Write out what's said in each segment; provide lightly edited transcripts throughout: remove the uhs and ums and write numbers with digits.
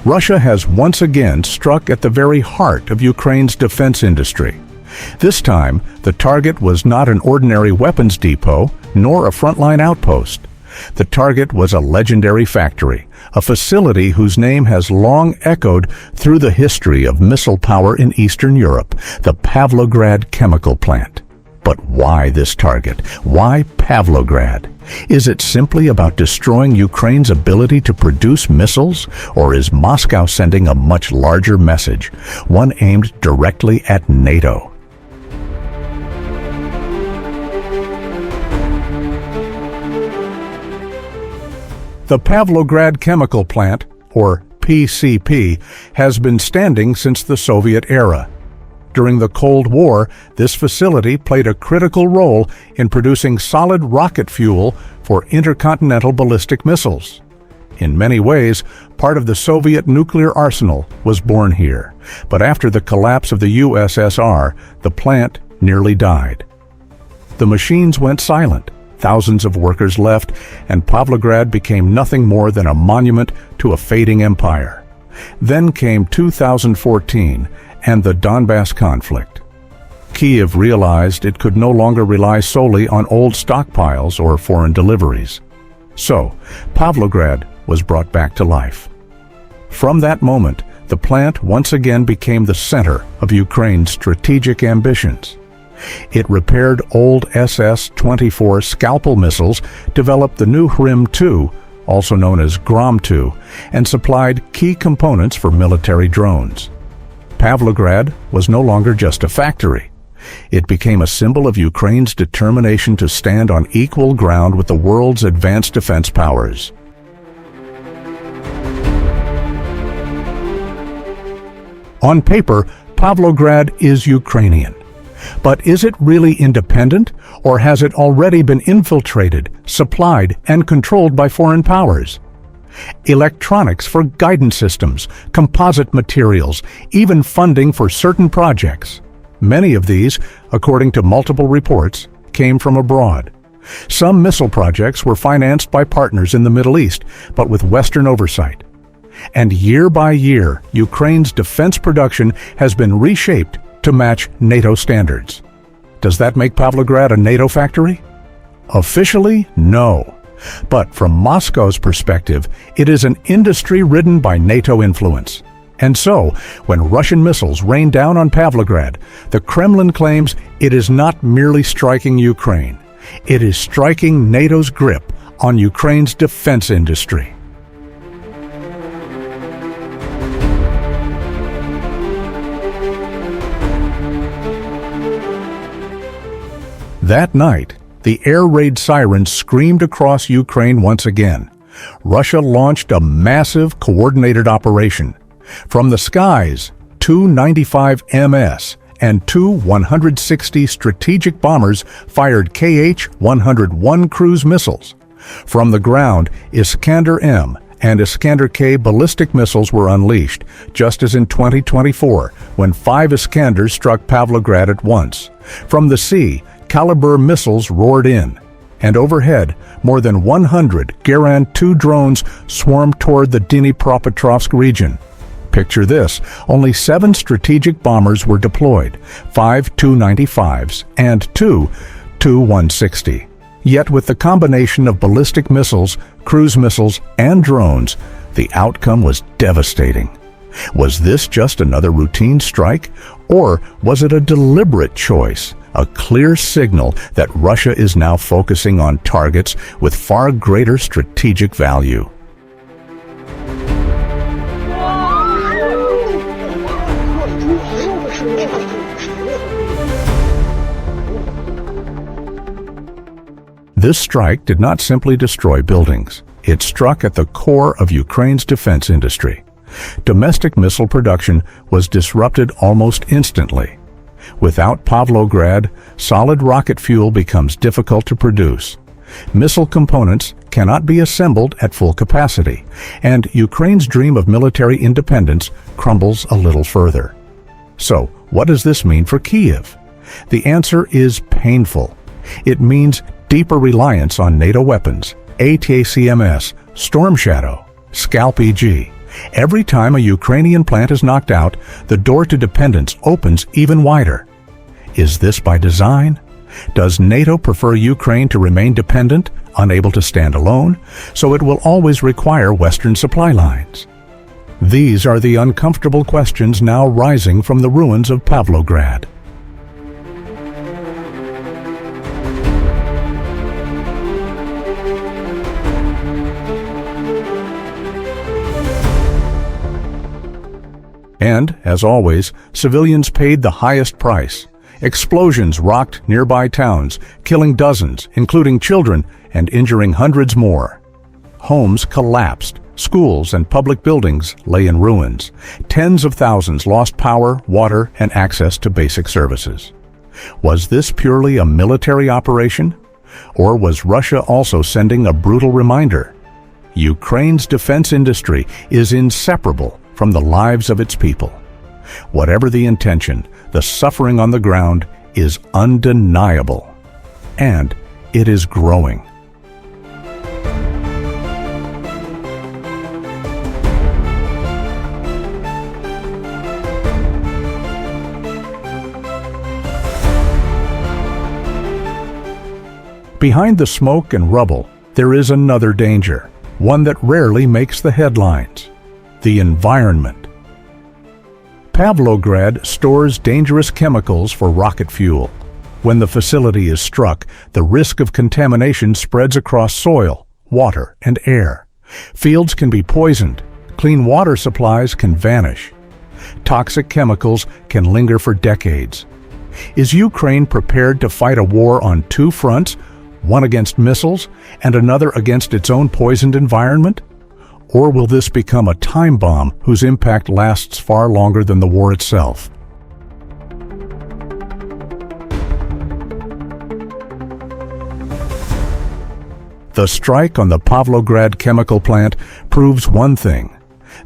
Russia has once again struck at the very heart of Ukraine's defense industry. This time, the target was not an ordinary weapons depot, nor a frontline outpost. The target was a legendary factory, a facility whose name has long echoed through the history of missile power in Eastern Europe, the Pavlograd Chemical Plant. But why this target? Why Pavlograd? Is it simply about destroying Ukraine's ability to produce missiles, or is Moscow sending a much larger message, one aimed directly at NATO? The Pavlograd Chemical Plant, or PCP, has been standing since the Soviet era. During the Cold War, this facility played a critical role in producing solid rocket fuel for intercontinental ballistic missiles. In many ways, part of the Soviet nuclear arsenal was born here, but after the collapse of the USSR, the plant nearly died. The machines went silent, thousands of workers left, and Pavlograd became nothing more than a monument to a fading empire. Then came 2014, and the Donbass conflict. Kyiv realized it could no longer rely solely on old stockpiles or foreign deliveries. So, Pavlograd was brought back to life. From that moment, the plant once again became the center of Ukraine's strategic ambitions. It repaired old SS-24 Scalpel missiles, developed the new Hrym-2, also known as Grom-2, and supplied key components for military drones. Pavlograd was no longer just a factory. It became a symbol of Ukraine's determination to stand on equal ground with the world's advanced defense powers. On paper, Pavlograd is Ukrainian. But is it really independent, or has it already been infiltrated, supplied, and controlled by foreign powers? Electronics for guidance systems, composite materials, even funding for certain projects. Many of these, according to multiple reports, came from abroad. Some missile projects were financed by partners in the Middle East, but with Western oversight. And year by year, Ukraine's defense production has been reshaped to match NATO standards. Does that make Pavlograd a NATO factory? Officially, no. But from Moscow's perspective, it is an industry ridden by NATO influence. And so, when Russian missiles rain down on Pavlograd, the Kremlin claims it is not merely striking Ukraine. It is striking NATO's grip on Ukraine's defense industry. That night, the air raid sirens screamed across Ukraine once again. Russia launched a massive, coordinated operation. From the skies, two 95MS and two 160 strategic bombers fired Kh-101 cruise missiles. From the ground, Iskander-M and Iskander-K ballistic missiles were unleashed, just as in 2024, when 5 Iskanders struck Pavlograd at once. From the sea, Kalibr missiles roared in, and overhead, more than 100 Garand-2 drones swarmed toward the Dnipropetrovsk region. Picture this, only 7 strategic bombers were deployed, 5 Tu-95s and 2 Tu-160. Yet with the combination of ballistic missiles, cruise missiles, and drones, the outcome was devastating. Was this just another routine strike, or was it a deliberate choice? A clear signal that Russia is now focusing on targets with far greater strategic value. This strike did not simply destroy buildings. It struck at the core of Ukraine's defense industry. Domestic missile production was disrupted almost instantly. Without Pavlograd, solid rocket fuel becomes difficult to produce. Missile components cannot be assembled at full capacity, and Ukraine's dream of military independence crumbles a little further. So, what does this mean for Kyiv? The answer is painful. It means deeper reliance on NATO weapons, ATACMS, Storm Shadow, Scalp-EG, Every time a Ukrainian plant is knocked out, the door to dependence opens even wider. Is this by design? Does NATO prefer Ukraine to remain dependent, unable to stand alone, so it will always require Western supply lines? These are the uncomfortable questions now rising from the ruins of Pavlograd. And, as always, civilians paid the highest price. Explosions rocked nearby towns, killing dozens, including children, and injuring hundreds more. Homes collapsed. Schools and public buildings lay in ruins. Tens of thousands lost power, water, and access to basic services. Was this purely a military operation? Or was Russia also sending a brutal reminder? Ukraine's defense industry is inseparable from the lives of its people. Whatever the intention, the suffering on the ground is undeniable. And it is growing. Behind the smoke and rubble, there is another danger, one that rarely makes the headlines: the environment. Pavlograd stores dangerous chemicals for rocket fuel. When the facility is struck, the risk of contamination spreads across soil, water, and air. Fields can be poisoned. Clean water supplies can vanish. Toxic chemicals can linger for decades. Is Ukraine prepared to fight a war on two fronts, one against missiles and another against its own poisoned environment? Or will this become a time bomb whose impact lasts far longer than the war itself? The strike on the Pavlograd Chemical Plant proves one thing: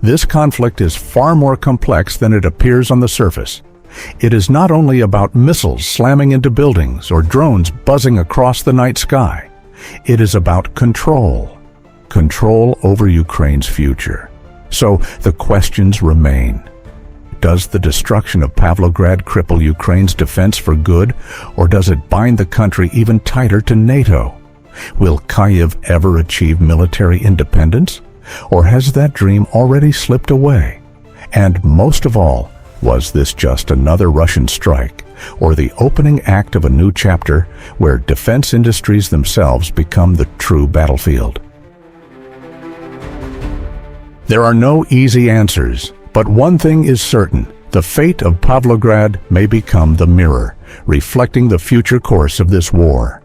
this conflict is far more complex than it appears on the surface. It is not only about missiles slamming into buildings or drones buzzing across the night sky. It is about control over Ukraine's future. So the questions remain. Does the destruction of Pavlograd cripple Ukraine's defense for good, or does it bind the country even tighter to NATO? Will Kyiv ever achieve military independence, or has that dream already slipped away? And most of all, was this just another Russian strike, or the opening act of a new chapter where defense industries themselves become the true battlefield? There are no easy answers, but one thing is certain: the fate of Pavlograd may become the mirror, reflecting the future course of this war.